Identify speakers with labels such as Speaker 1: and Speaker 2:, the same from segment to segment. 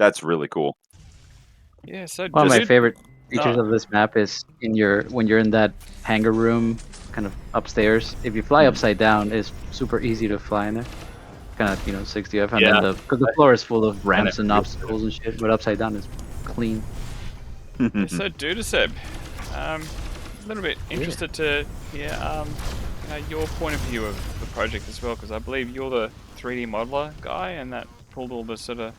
Speaker 1: That's really cool.
Speaker 2: Yeah, so
Speaker 3: One of my
Speaker 2: Dude-
Speaker 3: favorite features
Speaker 2: Oh.
Speaker 3: of this map is when you're in that hangar room, kind of upstairs. If you fly upside down, it's super easy to fly in there. Kind of 60 F, and
Speaker 4: Yeah.
Speaker 3: then because the floor is full of ramps and obstacles and shit, but upside down is clean.
Speaker 2: Yeah, so DuderSeb, a little bit interested to hear your point of view of the project as well, because I believe you're the 3D modeler guy, and that pulled all the sort of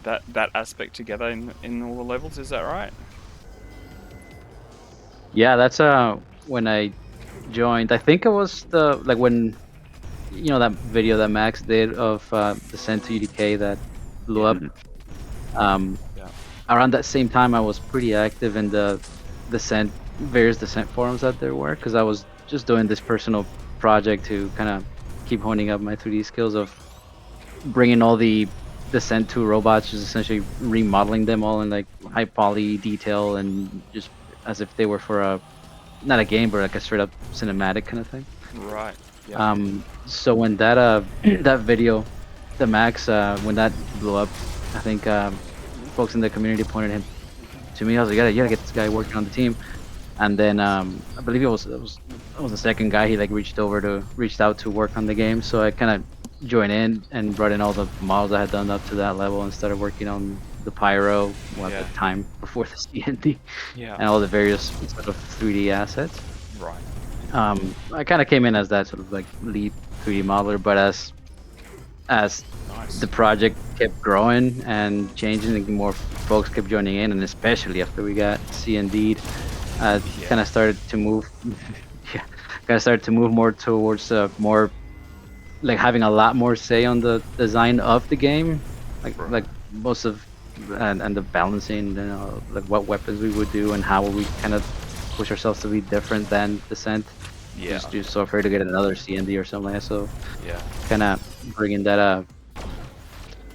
Speaker 2: that aspect together in all the levels. Is that right?
Speaker 3: Yeah, that's when I joined. I think it was when that video that Max did of Descent to UDK that blew up. Around that same time, I was pretty active in the various Descent forums that there were, because I was just doing this personal project to kind of keep honing up my 3D skills of bringing all the Descent 2 robots, just essentially remodeling them all in like high poly detail and just as if they were for not a game, but like a straight up cinematic kind of thing.
Speaker 2: Right. Yeah.
Speaker 3: So when that that video, the Max, when that blew up, I think folks in the community pointed him to me. I was like, you gotta get this guy working on the team. And then I believe it was the second guy he reached out to work on the game. So I kind of joined in and brought in all the models I had done up to that level and started working on the pyro at the time before the CND and all the various sort of 3D assets.
Speaker 2: Right.
Speaker 3: I kind of came in as that sort of lead 3D modeler, but as the project kept growing and changing, and more folks kept joining in, and especially after we got CND'd, kind of started to move. More towards more having a lot more say on the design of the game, like most of and the balancing, what weapons we would do and how we kind of push ourselves to be different than Descent. Just so afraid to get another CND or something like that. So kind of bringing that I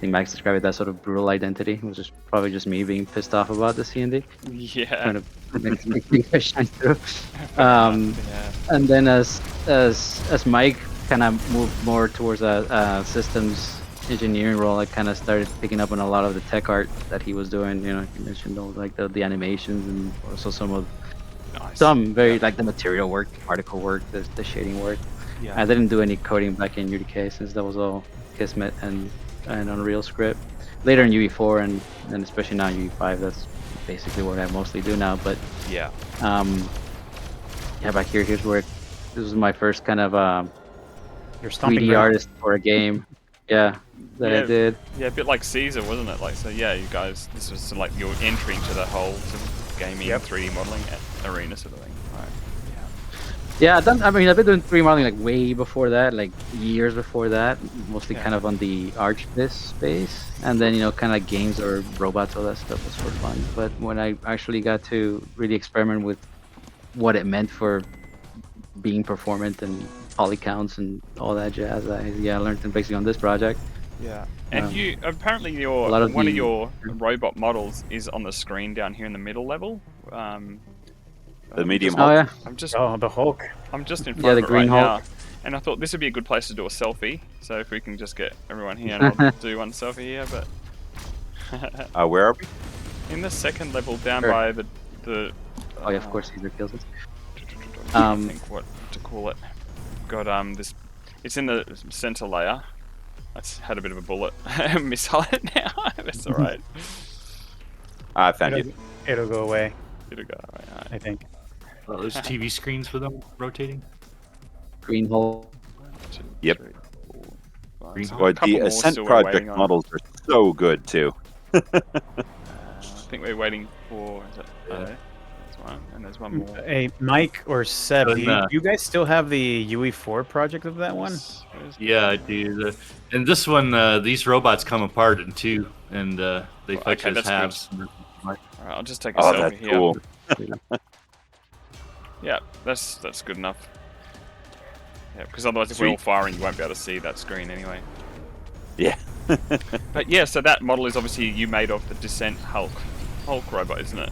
Speaker 3: think Max described it, that sort of brutal identity. It was probably just me being pissed off about the CND.
Speaker 2: Yeah.
Speaker 3: Trying to make things shine through. And then as Mike kind of moved more towards a systems engineering role, I kind of started picking up on a lot of the tech art that he was doing. You mentioned all the animations and also some very the material work, particle work, the shading work. I didn't do any coding back in UDK since that was all Kismet and Unreal script. Later in UE4 and especially now in UE5, that's basically what I mostly do now. But back here's where this was my first kind of 3D artist for a game. I did.
Speaker 2: Yeah, a bit like Caesar, wasn't it? You guys, this was your entry into the whole sort of gaming 3D modeling arena sort of thing. Right.
Speaker 3: Yeah, I've been doing 3D modeling way before that, years before that, mostly kind of on the Archviz space, and then kind of games or robots, all that stuff was for fun. But when I actually got to really experiment with what it meant for being performant and poly counts and all that jazz, I learned them basically on this project.
Speaker 2: Yeah, and you apparently one of your robot models is on the screen down here in the middle level.
Speaker 1: The medium
Speaker 3: Hulk.
Speaker 4: The Hulk.
Speaker 2: I'm just in front of it
Speaker 3: green
Speaker 2: right
Speaker 3: Hulk.
Speaker 2: now, and I thought this would be a good place to do a selfie. So if we can just get everyone here, and I'll do one selfie here. But
Speaker 1: where are we?
Speaker 2: In the second level, down by the.
Speaker 3: Of course, Caesar kills us.
Speaker 2: I think what to call it. Got this. It's in the center layer. I had a bit of a bullet missile it now. That's all right.
Speaker 1: I found you.
Speaker 4: It'll go away.
Speaker 2: It'll go away. Right.
Speaker 4: I think.
Speaker 5: Oh, there's TV screens for them rotating.
Speaker 3: Green hole.
Speaker 1: Yep.
Speaker 2: Green
Speaker 1: Boy, the Ascent project models are so good too.
Speaker 2: I think we're waiting for. Is it? There's one, and there's one more.
Speaker 4: Hey, Mike or Seb, do you guys still have the UE4 project of that one?
Speaker 5: Yeah, I do. And this one, these robots come apart in two, and they function as halves.
Speaker 2: Alright, I'll just take a selfie
Speaker 1: that's
Speaker 2: here.
Speaker 1: Cool.
Speaker 2: Yeah, that's good enough. Yeah, because otherwise if we're all firing, you won't be able to see that screen anyway.
Speaker 1: Yeah.
Speaker 2: But yeah, so that model is obviously you made of the Descent Hulk robot, isn't it?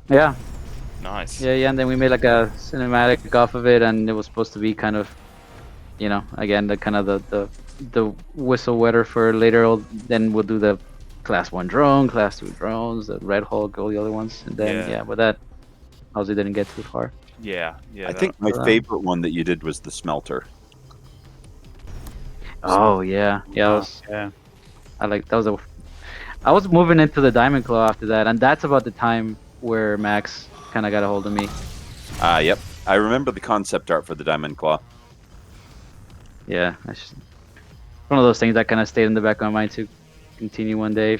Speaker 3: Yeah.
Speaker 2: Nice.
Speaker 3: Yeah, and then we made a cinematic off of it, and it was supposed to be kind of, again, the kind of the whistle wetter for later. Then we'll do the class 1 drone, class 2 drones, the Red Hulk, all the other ones, and then
Speaker 2: Yeah.
Speaker 3: but that obviously didn't get too far.
Speaker 2: Yeah.
Speaker 1: I think my favorite one that you did was the smelter.
Speaker 3: Oh yeah,
Speaker 4: Yeah.
Speaker 3: I like that was a. I was moving into the Diamond Claw after that, and that's about the time where Max kind of got a hold of me.
Speaker 1: Yep. I remember the concept art for the Diamond Claw.
Speaker 3: Yeah, one of those things that kind of stayed in the back of my mind to continue one day.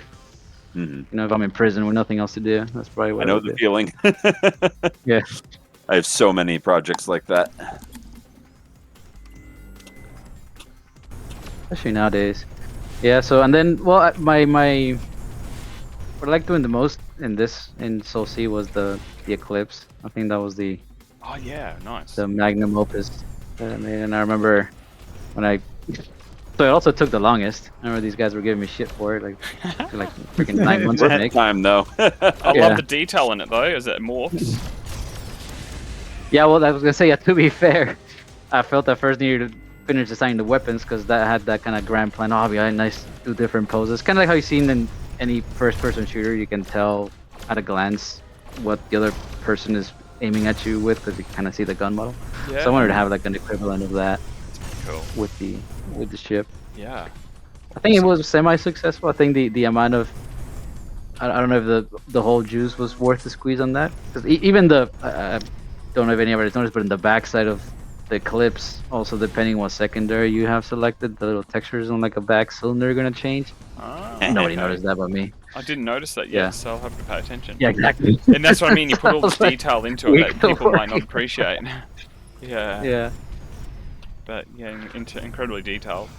Speaker 1: Mm-hmm.
Speaker 3: You know, if I'm in prison with nothing else to do, that's probably what
Speaker 1: I know
Speaker 3: would
Speaker 1: the
Speaker 3: do.
Speaker 1: feeling.
Speaker 3: Yeah.
Speaker 1: I have so many projects like that.
Speaker 3: Especially nowadays. Yeah. So and then, well, my what I like doing the most in SolC was the Eclipse. I think that was the
Speaker 2: Oh yeah, nice.
Speaker 3: magnum opus that I made, and I remember when I. So it also took the longest. I remember these guys were giving me shit for it, like freaking 9 months to
Speaker 1: Worth
Speaker 3: make.
Speaker 1: time though.
Speaker 2: I
Speaker 3: Yeah.
Speaker 2: love the detail in it though, as it morphs.
Speaker 3: Yeah, well, I was gonna say, yeah, to be fair, I felt I first needed to finish designing the weapons because that had that kind of grand plan. Oh, yeah, nice, do different poses. Kind of like how you've seen in any first-person shooter, you can tell at a glance what the other person is aiming at you with because you kind of see the gun model.
Speaker 2: Yeah.
Speaker 3: So I wanted to have like an equivalent of that
Speaker 2: Cool.
Speaker 3: with the ship.
Speaker 2: Yeah.
Speaker 3: I think it was semi-successful. I think the amount of I don't know if the whole juice was worth the squeeze on that because even the I don't know if anybody's noticed, but in the backside of the Eclipse, also depending what secondary you have selected, the little textures on like a back cylinder are gonna change.
Speaker 2: Ah,
Speaker 3: Nobody
Speaker 2: okay.
Speaker 3: noticed that but me.
Speaker 2: I didn't notice that yet,
Speaker 3: Yeah.
Speaker 2: so I'll have to pay attention.
Speaker 3: Yeah, exactly.
Speaker 2: And that's what I mean. You put all this
Speaker 3: I was like,
Speaker 2: detail into it that
Speaker 3: we're
Speaker 2: people might not
Speaker 3: working.
Speaker 2: appreciate. Yeah.
Speaker 3: Yeah.
Speaker 2: But yeah, incredibly detailed.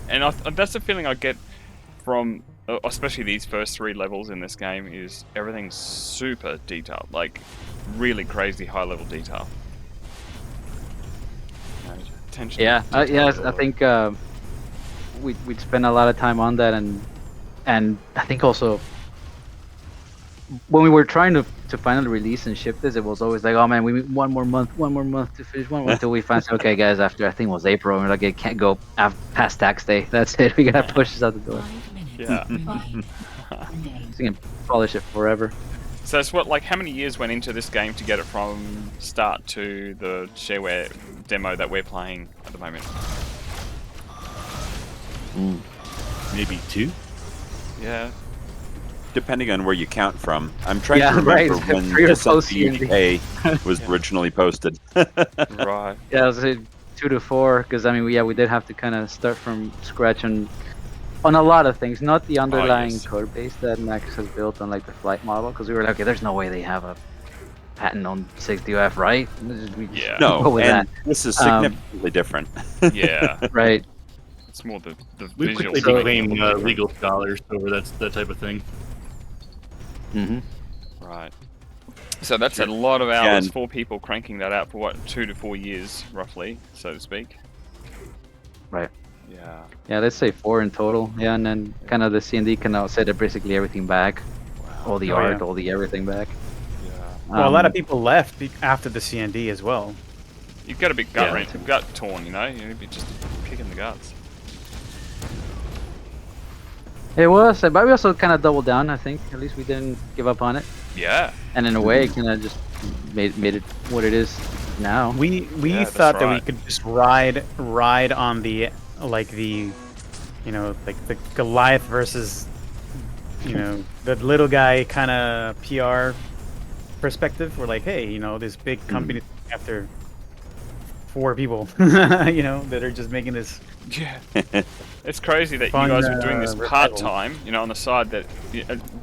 Speaker 2: And that's the feeling I get from, especially these first 3 levels in this game, is everything's super detailed, like really crazy high level detail. You know, attention to
Speaker 3: Yeah,
Speaker 2: detail is
Speaker 3: I
Speaker 2: all-
Speaker 3: think we'd spend a lot of time on that, and I think also when we were trying to finally release and ship this, it was always like, oh man, we need one more month to finish until we finally said, okay guys, after I think it was April, and we're like, it can't go past tax day. That's it. We gotta push this out the door.
Speaker 2: Yeah.
Speaker 3: So you can polish it forever.
Speaker 2: So it's what, like, how many years went into this game to get it from start to the shareware demo that we're playing at the moment?
Speaker 5: Maybe 2.
Speaker 2: Yeah.
Speaker 1: Depending on where you count from. I'm trying
Speaker 3: Yeah,
Speaker 1: to remember
Speaker 3: right.
Speaker 1: when
Speaker 3: Pre or
Speaker 1: Descent
Speaker 3: post
Speaker 1: to
Speaker 3: CMD.
Speaker 1: UK was originally posted.
Speaker 2: Right.
Speaker 3: Yeah, I was 2 to 4 because I mean, we did have to kind of start from scratch on a lot of things, not the underlying
Speaker 2: yes.
Speaker 3: code base that Max has built on like the flight model, because we were like, okay, there's no way they have a patent on 60UF, right? We just
Speaker 2: Yeah.
Speaker 3: go
Speaker 1: No,
Speaker 3: with
Speaker 1: and
Speaker 3: that.
Speaker 1: this is significantly different.
Speaker 2: Yeah.
Speaker 3: Right.
Speaker 2: It's more the
Speaker 5: We
Speaker 2: visual.
Speaker 5: quickly
Speaker 3: So-
Speaker 5: became legal scholars over that type of thing.
Speaker 3: Mm-hmm.
Speaker 2: Right. So that's a lot of hours.
Speaker 1: and-
Speaker 2: 4 people cranking that out for what, 2 to 4 years, roughly, so to speak.
Speaker 3: Right.
Speaker 2: Yeah.
Speaker 3: Yeah, let's say 4 in total. Yeah, and then kind of the C&D can now set basically everything back, all the
Speaker 4: Oh,
Speaker 3: art,
Speaker 4: yeah.
Speaker 3: all the everything back.
Speaker 2: Yeah.
Speaker 4: Well, a lot of people left after the CND as well.
Speaker 2: You've got a bit gut,
Speaker 3: Yeah.
Speaker 2: gut torn, you know? You'd be just kicking the guts.
Speaker 3: It was, but we also kind of doubled down. I think at least we didn't give up on it,
Speaker 2: Yeah.
Speaker 3: and in a way, kind of just made it what it is now.
Speaker 4: We
Speaker 2: Yeah, that's
Speaker 4: thought that we
Speaker 2: right.
Speaker 4: could just ride on the the Goliath versus the little guy kind of PR perspective. We're like, hey, this big company after 4 people, that are just making this.
Speaker 2: Yeah. It's crazy that
Speaker 4: Fun,
Speaker 2: you guys were doing this
Speaker 4: revival.
Speaker 2: part-time, on the side that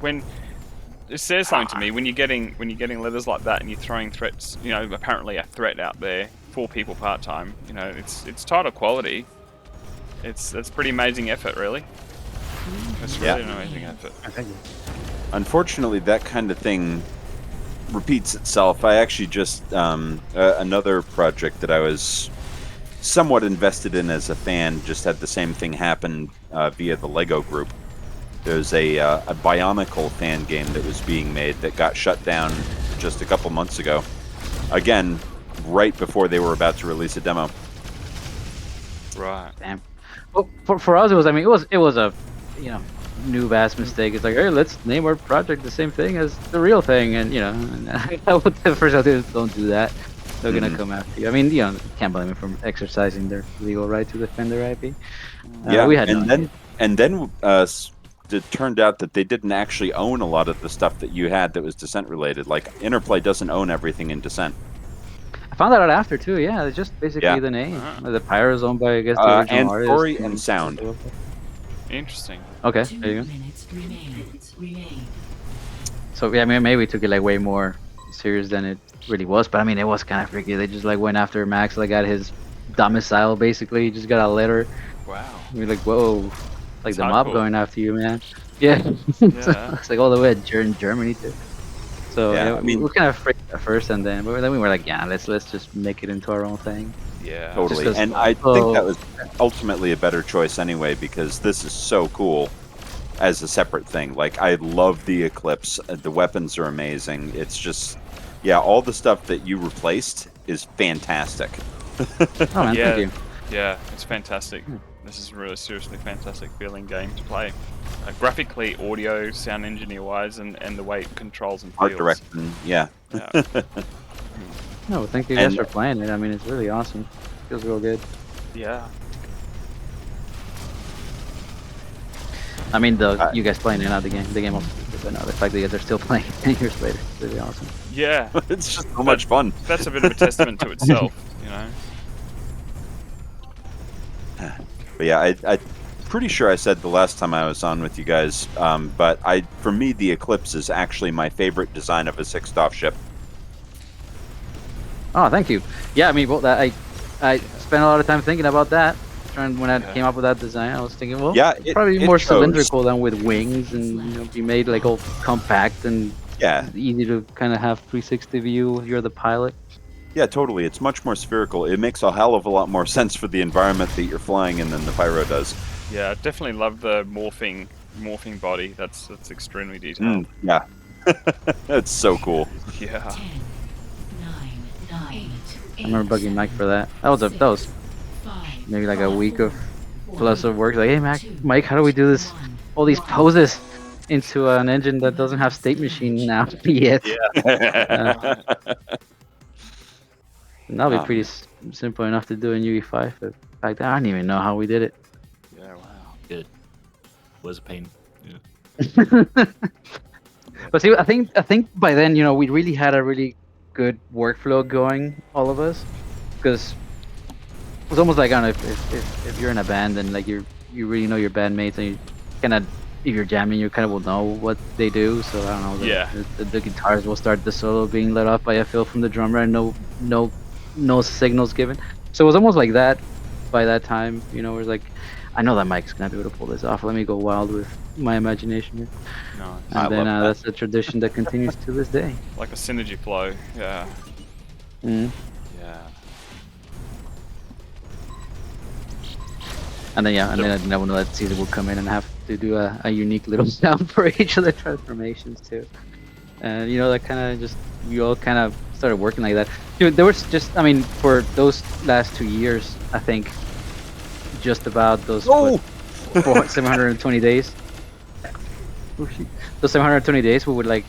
Speaker 2: when it says something to me when you're getting letters like that and you're throwing threats, apparently a threat out there, 4 people part-time, it's title quality. It's pretty amazing effort, really. It's really an amazing effort.
Speaker 4: Thank you.
Speaker 1: Unfortunately, that kind of thing repeats itself. I actually just another project that I was somewhat invested in as a fan just had the same thing happen via the Lego group. There's a Bionicle fan game that was being made that got shut down just a couple months ago. Again, right before they were about to release a demo.
Speaker 2: Right.
Speaker 3: Damn. Well, for us, it was. I mean, it was a, noob ass mistake. It's like, hey, let's name our project the same thing as the real thing, and the first I do, don't do that. They're gonna come after you. I mean, can't blame them for exercising their legal right to defend their IP.
Speaker 1: Yeah,
Speaker 3: we had
Speaker 1: and then it turned out that they didn't actually own a lot of the stuff that you had that was Descent related. Like Interplay doesn't own everything in Descent.
Speaker 3: I found that out after too. Yeah, it's just basically the name. The Pyro is owned by, I guess, the original
Speaker 1: and
Speaker 3: artist.
Speaker 1: story and sound.
Speaker 2: Interesting.
Speaker 3: Okay, there you go. So yeah, I mean, maybe we took it like way more serious than it really was, but I mean, it was kind of freaky. They just like went after Max like at his domicile, basically. He just got a letter.
Speaker 2: Wow.
Speaker 3: We're like, whoa, like
Speaker 2: It's
Speaker 3: the mob
Speaker 2: hardcore.
Speaker 3: going after you, man. Yeah.
Speaker 2: Yeah.
Speaker 3: It's like all the way in Germany too. So
Speaker 1: Yeah,
Speaker 3: yeah,
Speaker 1: I mean-
Speaker 3: we were kind of freaked at first, and then we were like, yeah, let's just make it into our own thing.
Speaker 2: Yeah.
Speaker 1: Totally.
Speaker 3: Just 'cause-
Speaker 1: And I think that was ultimately a better choice anyway, because this is so cool as a separate thing. Like, I love the Eclipse. The weapons are amazing. It's just, yeah, all the stuff that you replaced is fantastic.
Speaker 3: Oh man,
Speaker 2: Yeah.
Speaker 3: thank you.
Speaker 2: Yeah, it's fantastic. This is really seriously fantastic feeling game to play. Graphically, audio, sound engineer wise, and the way it controls and feels.
Speaker 1: Art direction, yeah.
Speaker 2: Yeah.
Speaker 3: No, thank you guys
Speaker 1: And-
Speaker 3: for playing it. I mean, it's really awesome. Feels real good.
Speaker 2: Yeah.
Speaker 3: I mean, you guys playing it, not the game. The game also, but no, the fact that you guys are still playing 10 years later is really awesome.
Speaker 2: Yeah.
Speaker 1: It's just so much fun.
Speaker 2: That's a bit of a testament to itself, you know.
Speaker 1: But yeah, I'm pretty sure I said the last time I was on with you guys, but for me, the Eclipse is actually my favorite design of a six-off ship.
Speaker 3: Oh, thank you. Yeah, I mean, well, I spent a lot of time thinking about that. When I came up with that design, I was thinking, well,
Speaker 1: Yeah,
Speaker 3: it's probably
Speaker 1: it
Speaker 3: more
Speaker 1: shows.
Speaker 3: cylindrical than with wings, and be made like all compact and
Speaker 1: Yeah,
Speaker 3: easy to kind of have 360 view. You're the pilot.
Speaker 1: yeah, totally. It's much more spherical. It makes a hell of a lot more sense for the environment that you're flying in than the Pyro does.
Speaker 2: Yeah, I definitely love the morphing body. That's extremely detailed.
Speaker 1: Yeah, that's so cool.
Speaker 2: Yeah.
Speaker 3: I remember bugging Mike for that. That was maybe like a week of plus of work. Like, hey, Mike, how do we do this? All these poses into an engine that doesn't have state machine now yet.
Speaker 1: Yeah.
Speaker 3: That'll be pretty simple enough to do in UE5. But back then, I didn't even know how we did it.
Speaker 2: Yeah, wow.
Speaker 5: Good. Was a pain. Yeah.
Speaker 3: But see, I think by then, we really had a really good workflow going, all of us, because it was almost like, I don't know, if you're in a band and like you really know your bandmates, and you kind of, if you're jamming, you kind of will know what they do. So I don't know. The guitars will start the solo being let off by a fill from the drummer, and no signals given. So it was almost like that by that time. Where it's like, I know that Mike's gonna be able to pull this off. Let me go wild with my imagination here.
Speaker 2: Nice.
Speaker 3: And then that's a tradition that continues to this day.
Speaker 2: Like a synergy flow. Yeah.
Speaker 3: Mm.
Speaker 2: Yeah.
Speaker 3: And then I never know that Caesar will come in and have to do a unique little sound for each of the transformations too. And that kind of just, we all kind of started working like that. Dude, there was just, I mean, for those last 2 years, I think, just about those 720 days. Oh, shit. Those 720 days, we would like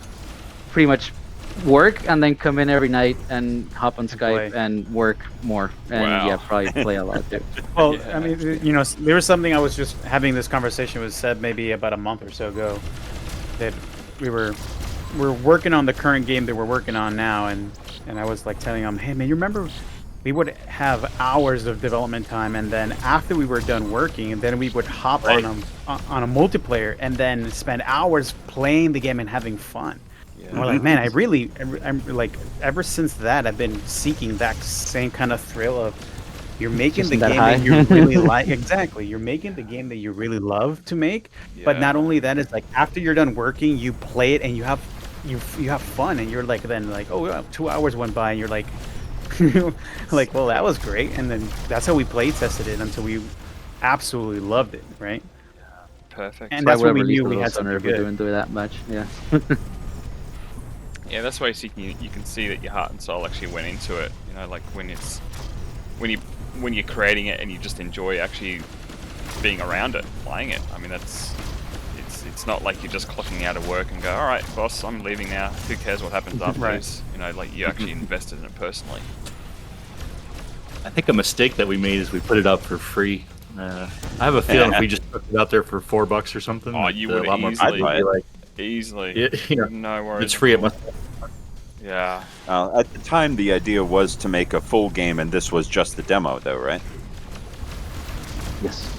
Speaker 3: pretty much work and then come in every night and hop on Skype and work more, and probably play a lot too.
Speaker 4: Well, I mean, there was something I was just having this conversation with Seb maybe about a month or so ago, that we're working on the current game that we're working on now, and I was like telling him, hey man, you remember we would have hours of development time, and then after we were done working, and then we would hop on a multiplayer and then spend hours playing the game and having fun. And we're like, man, I'm like, ever since that, I've been seeking that same kind of thrill of, you're making the game that you really like. Exactly, you're making the game that you really love to make. But not only that, it's like after you're done working, you play it and you have fun, and you're like, then like, oh, 2 hours went by, and you're like, like, well, that was great. And then that's how we play tested it until we absolutely loved it, right?
Speaker 2: Perfect.
Speaker 4: And that's when we knew we had something good.
Speaker 3: Doing that much, yeah.
Speaker 2: Yeah, that's why you can see that your heart and soul actually went into it. Like when you're creating it and you just enjoy actually being around it, playing it. I mean, it's it's not like you're just clocking out of work and go, all right, boss, I'm leaving now. Who cares what happens afterwards? You know, like you actually invested in it personally.
Speaker 5: I think a mistake that we made is we put it out for free. I have a feeling if we just put it out there for $4 or something,
Speaker 2: Oh, you
Speaker 5: a
Speaker 2: would
Speaker 5: lot more
Speaker 2: easily,
Speaker 5: people would be like,
Speaker 2: easily.
Speaker 5: yeah,
Speaker 2: No worries.
Speaker 5: it's free. It must.
Speaker 2: Yeah.
Speaker 1: At the time, the idea was to make a full game, and this was just the demo, though, right?
Speaker 3: Yes.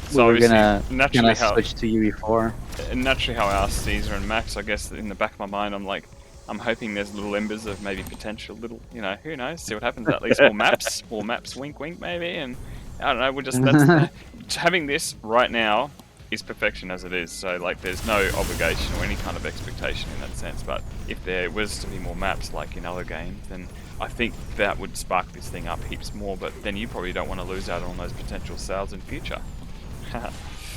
Speaker 2: So
Speaker 3: we're gonna
Speaker 2: naturally
Speaker 3: switch to UE4.
Speaker 2: And naturally, how I asked Caesar and Max, I guess in the back of my mind, I'm hoping there's little embers of maybe potential little, you know, who knows? See what happens. At least more maps, wink, wink, maybe. And I don't know. We'll just having this right now is perfection as it is. So like, there's no obligation or any kind of expectation in that sense. But if there was to be more maps, like in other games, then I think that would spark this thing up heaps more. But then you probably don't want to lose out on those potential sales in future.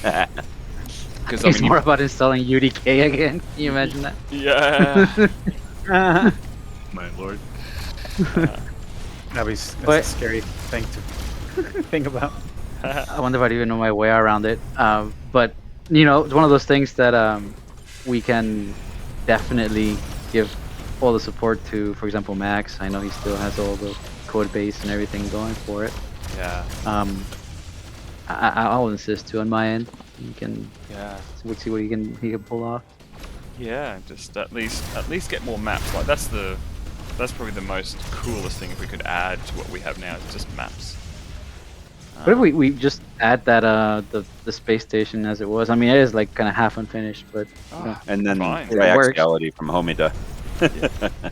Speaker 3: Because it's more about installing UDK again. Can you imagine that?
Speaker 2: Yeah.
Speaker 5: My lord.
Speaker 4: That's a scary thing to think about.
Speaker 3: I wonder if I'd even know my way around it. But you know, it's one of those things that we can definitely give all the support to. For example, Max. I know he still has all the code base and everything going for it.
Speaker 2: Yeah.
Speaker 3: I'll insist too on my end. You can we'll see what he can pull off.
Speaker 2: Yeah, just at least get more maps. Like that's probably the most coolest thing if we could add to what we have now. Is just maps.
Speaker 3: What if we just add that the space station as it was? I mean, it is like kind of half unfinished, but you know,
Speaker 1: and then
Speaker 2: fine.
Speaker 1: triaxiality from Homida.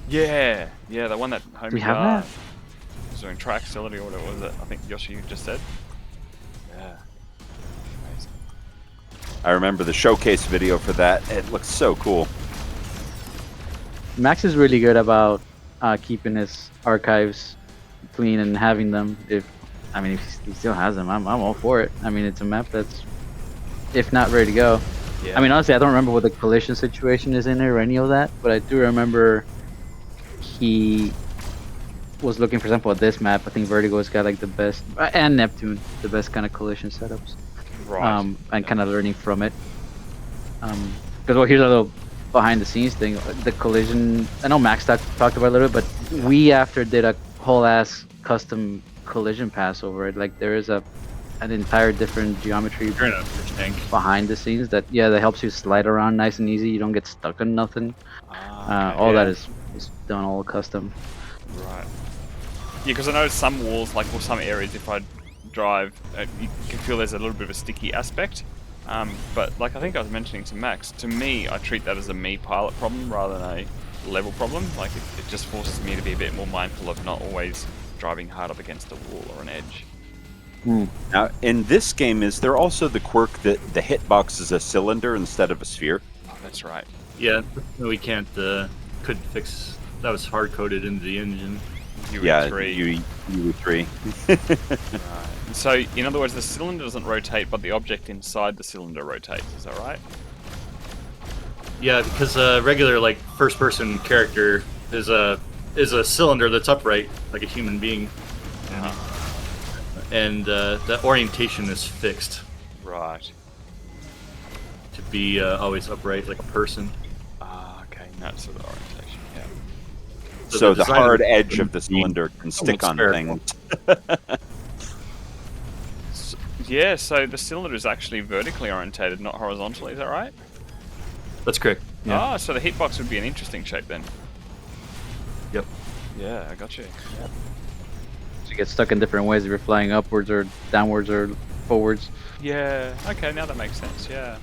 Speaker 2: yeah, the one that Homida
Speaker 3: we have that.
Speaker 2: was doing triaxiality or whatever was it? I think Yoshi you just said. Yeah. Amazing.
Speaker 1: I remember the showcase video for that. It looks so cool.
Speaker 3: Max is really good about keeping his archives clean and having them. If he still has them, I'm all for it. I mean, it's a map that's, if not ready to go.
Speaker 2: Yeah.
Speaker 3: I mean, honestly, I don't remember what the collision situation is in there or any of that, but I do remember he was looking, for example, at this map. I think Vertigo's got like the best, and Neptune, the best kind of collision setups.
Speaker 2: Right.
Speaker 3: And kind of learning from it. Because here's a little behind the scenes thing. The collision, I know Max talked about it a little bit, but we after did a whole ass custom collision pass over it. Like there is an entire different geometry behind the scenes that helps you slide around nice and easy. You don't get stuck on nothing. All that is done all custom.
Speaker 2: Right. Yeah, because I know some walls, like some areas, if I drive, you can feel there's a little bit of a sticky aspect. But like I think I was mentioning to Max, to me, I treat that as a me pilot problem rather than a level problem. Like it just forces me to be a bit more mindful of not always driving hard up against a wall or an edge.
Speaker 1: Now, in this game, is there also the quirk that the hitbox is a cylinder instead of a sphere?
Speaker 2: Oh, that's right.
Speaker 5: Yeah, we can't, couldn't fix, that was hard-coded into the engine.
Speaker 2: UE3.
Speaker 1: UE3.
Speaker 2: Right. So, in other words, the cylinder doesn't rotate, but the object inside the cylinder rotates, is that right?
Speaker 5: Yeah, because a regular, like, first-person character is a cylinder that's upright, like a human being. And the orientation is fixed.
Speaker 2: Right.
Speaker 5: To be always upright, like a person.
Speaker 2: Okay, that's sort of orientation, yeah.
Speaker 1: So the hard edge of the cylinder can stick on things.
Speaker 2: So the cylinder is actually vertically orientated, not horizontally, is that right?
Speaker 5: That's correct. Yeah.
Speaker 2: So the hitbox would be an interesting shape then.
Speaker 5: Yep.
Speaker 2: Yeah, I got you. Yep.
Speaker 3: So you get stuck in different ways if you're flying upwards or downwards or forwards.
Speaker 2: Yeah, okay, now that makes sense, yeah.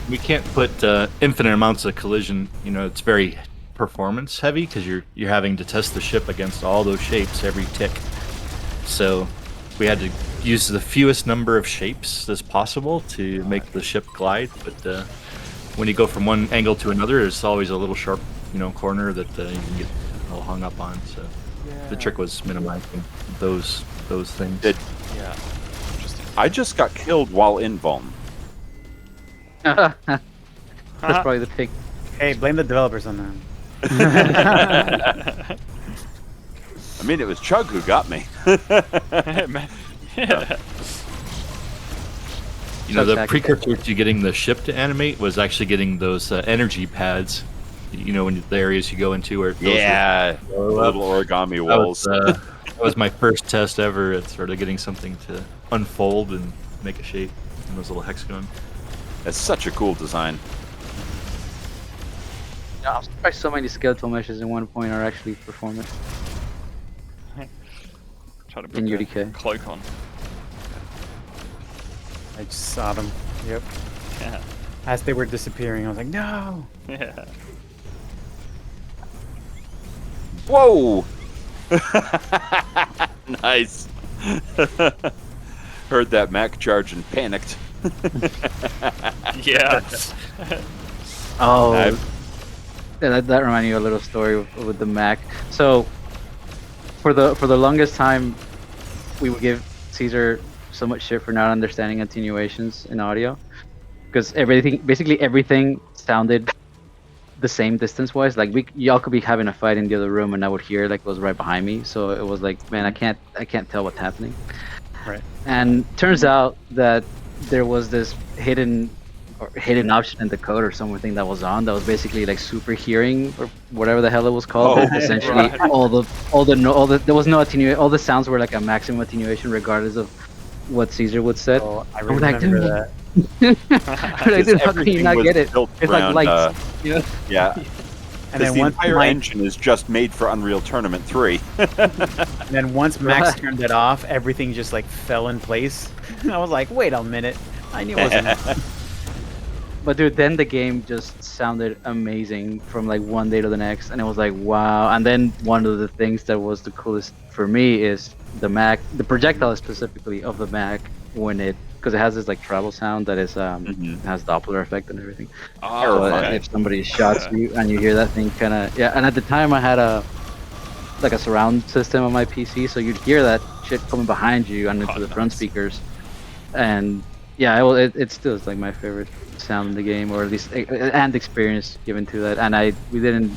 Speaker 5: We can't put infinite amounts of collision. You know, it's very performance heavy because you're having to test the ship against all those shapes every tick. So we had to use the fewest number of shapes as possible to make the ship glide. But when you go from one angle to another, there's always a little sharp, corner that you can get all hung up on. So the trick was minimizing those things.
Speaker 2: Yeah. Interesting.
Speaker 1: I just got killed while in Vuln.
Speaker 3: That's probably the thing.
Speaker 4: Hey, blame the developers on that.
Speaker 1: I mean, it was Chugg who got me.
Speaker 5: You know, the
Speaker 3: Chugg
Speaker 5: precursor to getting the ship to animate was actually getting those energy pads. You know, when the areas you go into where those
Speaker 1: Yeah,
Speaker 5: blow up.
Speaker 1: little origami
Speaker 5: That
Speaker 1: walls.
Speaker 5: that was my first test ever at sort of getting something to unfold and make a shape in those little hexagon.
Speaker 1: That's such a cool design.
Speaker 3: Yeah, I'm surprised so many skeletal meshes in 1 are actually performant
Speaker 2: Try to put
Speaker 3: in
Speaker 2: the
Speaker 3: UDK.
Speaker 2: cloak on.
Speaker 4: I just saw them. Yep.
Speaker 2: Yeah.
Speaker 4: As they were disappearing, I was like, no.
Speaker 2: Yeah.
Speaker 1: Whoa! Nice. Heard that Mac charge and panicked.
Speaker 2: Yeah.
Speaker 3: Oh,
Speaker 1: I've-
Speaker 3: yeah, that reminded me of a little story with the Mac. So, for the longest time, we would give Caesar so much shit for not understanding attenuations in audio, because basically everything sounded the same distance-wise. Like y'all could be having a fight in the other room, and I would hear like it was right behind me. So it was like, man, I can't tell what's happening.
Speaker 4: Right.
Speaker 3: And turns out that there was this hidden option in the code or something that was on that was basically like super hearing or whatever the hell it was called.
Speaker 1: Oh,
Speaker 3: But essentially,
Speaker 2: right.
Speaker 3: all the there was no attenuation. All the sounds were like a maximum attenuation, regardless of what Caesar would set.
Speaker 4: Oh, I
Speaker 3: was like,
Speaker 4: remember
Speaker 3: dude.
Speaker 4: that.
Speaker 3: Like, dude, how can you
Speaker 1: Everything
Speaker 3: not
Speaker 1: was
Speaker 3: get it?
Speaker 1: built
Speaker 3: It's like
Speaker 1: around,
Speaker 3: lights. You know?
Speaker 1: Yeah.
Speaker 4: And
Speaker 1: Because
Speaker 4: then
Speaker 1: the
Speaker 4: once
Speaker 1: entire
Speaker 4: Mike,
Speaker 1: engine is just made for Unreal Tournament 3.
Speaker 4: and then once Max
Speaker 3: Right.
Speaker 4: turned it off, everything just like fell in place. I was like, wait a minute. I knew it wasn't.
Speaker 3: But dude, then the game just sounded amazing from like one day to the next, and it was like wow. And then one of the things that was the coolest for me is the projectile specifically of the Mac because it has this like travel sound that is has Doppler effect and everything.
Speaker 2: Oh,
Speaker 3: So
Speaker 1: okay.
Speaker 3: if somebody shots you and you hear that thing kind of and at the time I had a surround system on my PC, so you'd hear that shit coming behind you and into the front
Speaker 2: nice.
Speaker 3: speakers, and yeah, it still is like my favorite sound in the game, or at least and experience given to that. And we didn't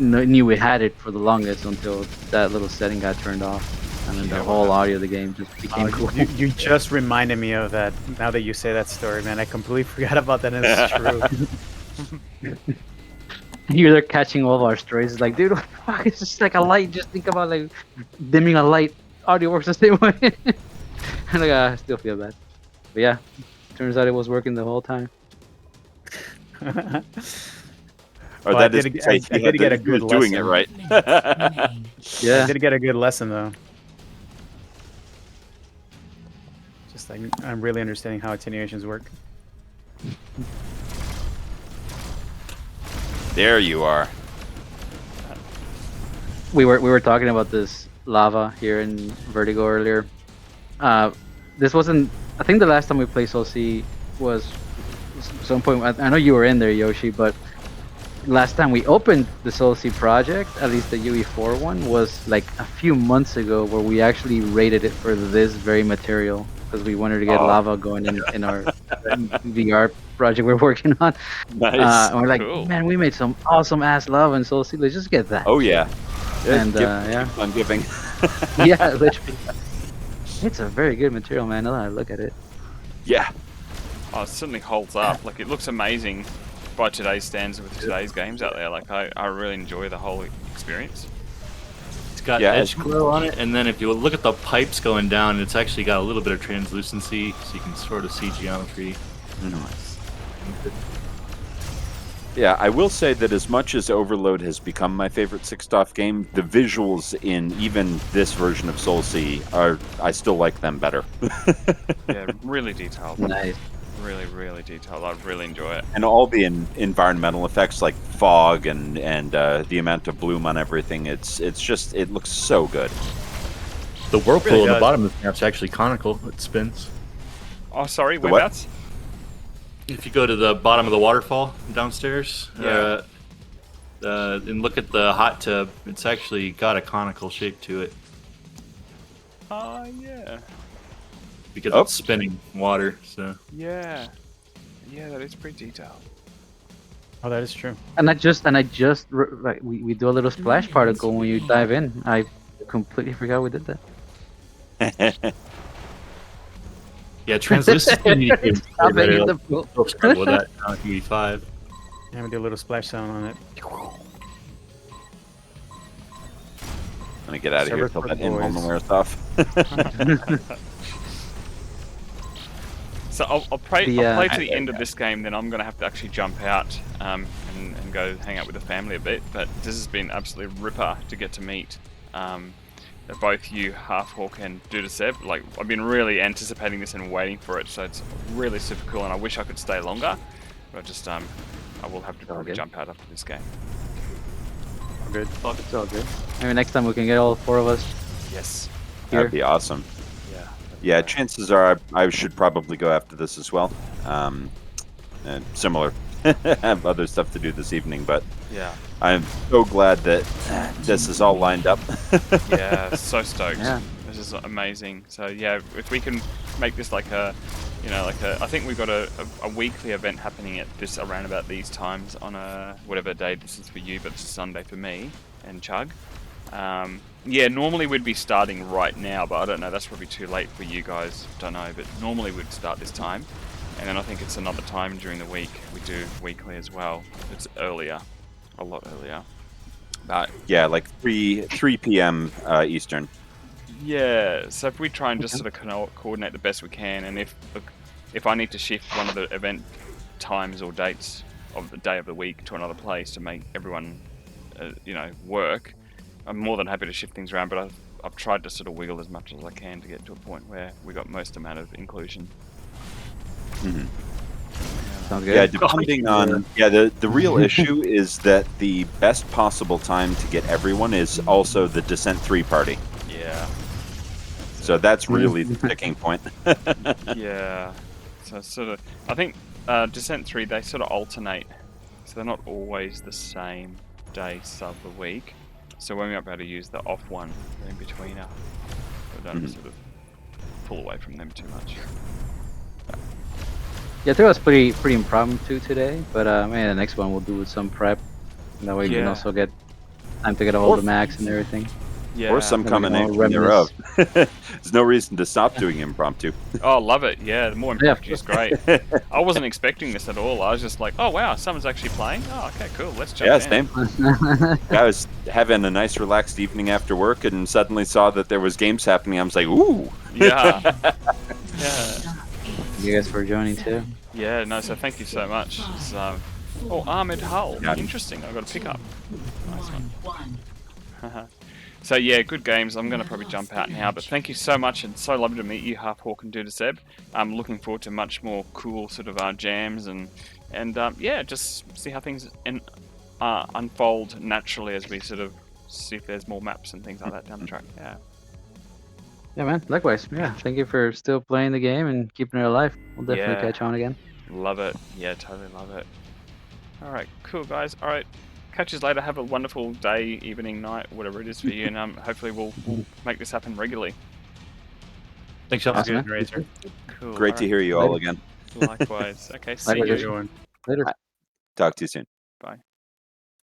Speaker 3: knew we had it for the longest until that little setting got turned off, and then the whole audio of the game just became cool.
Speaker 4: You just reminded me of that. Now that you say that story, man, I completely forgot about that. And it's true.
Speaker 3: You're there catching all of our stories. It's like, dude, what the fuck? It's just like a light. Just think about like dimming a light. Audio works the same way. And like, I still feel bad. But yeah, turns out it was working the whole time.
Speaker 1: Or
Speaker 4: Well,
Speaker 1: that
Speaker 4: I
Speaker 1: is
Speaker 4: did
Speaker 1: to
Speaker 4: get-
Speaker 1: say
Speaker 4: I did get a
Speaker 1: he
Speaker 4: good
Speaker 1: was doing it
Speaker 4: lesson.
Speaker 1: right.
Speaker 4: I
Speaker 3: Yeah.
Speaker 4: did get a good lesson though. Just like I'm really understanding how attenuations work.
Speaker 1: There you are.
Speaker 3: We were talking about this lava here in Vertigo earlier. This wasn't. I think the last time we played SolC was some point. I know you were in there, Yoshi, but last time we opened the SolC project, at least the UE4 one, was like a few months ago, where we actually rated it for this very material because we wanted to get
Speaker 1: Oh.
Speaker 3: lava going in our VR project we're working on.
Speaker 1: Nice.
Speaker 3: And we're like,
Speaker 2: Cool.
Speaker 3: man, we made some awesome ass lava in SolC. Let's just get that.
Speaker 1: Oh yeah.
Speaker 3: And,
Speaker 1: Give-
Speaker 3: yeah.
Speaker 1: keep on giving.
Speaker 3: Yeah, literally. It's a very good material, man. Now that I look at it.
Speaker 1: Yeah.
Speaker 2: Oh, it certainly holds up. Like, it looks amazing by today's standards with today's games out there. Like, I really enjoy the whole experience.
Speaker 5: It's got
Speaker 1: Yeah.
Speaker 5: edge glow on it, and then if you look at the pipes going down, it's actually got a little bit of translucency, so you can sort of see geometry.
Speaker 1: Yeah, I will say that as much as Overload has become my favorite 6DoF game, the visuals in even this version of SolC I still like them better.
Speaker 2: Yeah, really detailed.
Speaker 3: Nice.
Speaker 2: Really, really detailed. I really enjoy it.
Speaker 1: And all the environmental effects like fog and the amount of bloom on everything, it looks so good.
Speaker 5: The whirlpool
Speaker 4: Really
Speaker 5: in the
Speaker 4: does.
Speaker 5: bottom of the map's actually conical. It spins.
Speaker 2: Oh, sorry,
Speaker 1: The what?
Speaker 2: whereabouts?
Speaker 5: If you go to the bottom of the waterfall downstairs,
Speaker 2: Yeah.
Speaker 5: and look at the hot tub, it's actually got a conical shape to it
Speaker 2: Oh, yeah.
Speaker 5: because
Speaker 1: Oh.
Speaker 5: it's spinning water. So
Speaker 2: Yeah. Yeah, that is pretty detailed.
Speaker 4: Oh, that is true.
Speaker 3: And I just like we do a little splash particle when you dive in. I completely forgot we did that.
Speaker 5: Yeah, translucency.
Speaker 3: Stop it in the pool.
Speaker 5: We'll struggle with that on QE5.
Speaker 4: I'm gonna do a little splash sound on it.
Speaker 1: I'm gonna get out of here
Speaker 4: Server
Speaker 1: till that
Speaker 4: for
Speaker 1: in-home
Speaker 4: boys.
Speaker 1: wears off.
Speaker 2: So I'll play
Speaker 3: The,
Speaker 2: to the end of this game, then I'm going to have to actually jump out and go hang out with the family a bit. But this has been absolutely ripper to get to meet both you, Halfhawk and DuderSeb. Like, I've been really anticipating this and waiting for it, so it's really super cool, and I wish I could stay longer. But just, I will have to probably
Speaker 3: good.
Speaker 2: jump out after this game.
Speaker 4: All good.
Speaker 3: It's all good. Maybe next time we can get all 4 of us
Speaker 2: Yes.
Speaker 3: here.
Speaker 1: That'd be awesome.
Speaker 2: Yeah.
Speaker 1: Yeah, chances are I should probably go after this as well. And similar. I have other stuff to do this evening, but
Speaker 2: Yeah.
Speaker 1: I'm so glad that this is all lined up.
Speaker 2: Yeah, so stoked.
Speaker 3: Yeah.
Speaker 2: This is amazing. So yeah, if we can make this like a, I think we've got a weekly event happening at this around about these times on a whatever day this is for you, but it's a Sunday for me and Chugg. Yeah, normally we'd be starting right now, but I don't know, that's probably too late for you guys. Don't know, but normally we'd start this time. And then I think it's another time during the week we do weekly as well. It's earlier, a lot earlier. But
Speaker 1: Yeah, like 3 p.m. Eastern.
Speaker 2: yeah, so if we try and just sort of coordinate the best we can, and if I need to shift one of the event times or dates of the day of the week to another place to make everyone, work, I'm more than happy to shift things around. But I've tried to sort of wiggle as much as I can to get to a point where we got most amount of inclusion.
Speaker 1: Mhm.
Speaker 3: Sounds good.
Speaker 1: Yeah, depending on the real issue is that the best possible time to get everyone is also the Descent 3 party.
Speaker 2: Yeah.
Speaker 1: So that's really the sticking point.
Speaker 2: Yeah. So sort of, I think Descent 3, they sort of alternate, so they're not always the same days of the week. So when we might be able to use the off one in between, we don't sort of pull away from them too much.
Speaker 3: Yeah, I think it was pretty impromptu today, but maybe the next one we'll do with some prep. And that way we can
Speaker 2: Yeah.
Speaker 3: also get time to get a hold of Max and everything.
Speaker 2: Yeah.
Speaker 1: Or some
Speaker 3: Maybe
Speaker 1: combination
Speaker 3: more
Speaker 1: thereof. There's no reason to stop doing impromptu.
Speaker 2: Oh, love it. Yeah, the more impromptu is great. I wasn't expecting this at all. I was just like, oh wow, someone's actually playing. Oh, okay, cool. Let's jump
Speaker 1: Yeah,
Speaker 2: in.
Speaker 1: same. I was having a nice relaxed evening after work and suddenly saw that there was games happening. I was like, ooh.
Speaker 2: Yeah. Yeah.
Speaker 3: You guys for joining too.
Speaker 2: Yeah, no, so thank you so much. It's, Armored Hull.
Speaker 1: Yeah.
Speaker 2: Interesting. I've got to pick up. Nice one. So yeah, good games. I'm going to probably jump out now, but thank you so much, and so lovely to meet you, Halfhawk and DuderSeb. I'm looking forward to much more cool sort of jams and yeah, just see how things unfold naturally as we sort of see if there's more maps and things like that down the track. Yeah.
Speaker 3: Yeah, man. Likewise. Yeah. Thank you for still playing the game and keeping it alive. We'll definitely
Speaker 2: Yeah.
Speaker 3: catch on again.
Speaker 2: Love it. Yeah, totally love it. All right, cool guys. All right, catch you later. Have a wonderful day, evening, night, whatever it is for you, and hopefully we'll make this happen regularly.
Speaker 5: Thanks, y'all.
Speaker 3: Awesome, man.
Speaker 4: Razor.
Speaker 2: Cool.
Speaker 1: Great to hear you all again.
Speaker 2: Likewise. Okay, see
Speaker 3: Likewise.
Speaker 2: you.
Speaker 4: Going.
Speaker 3: Later.
Speaker 1: Talk to you soon.
Speaker 2: Bye.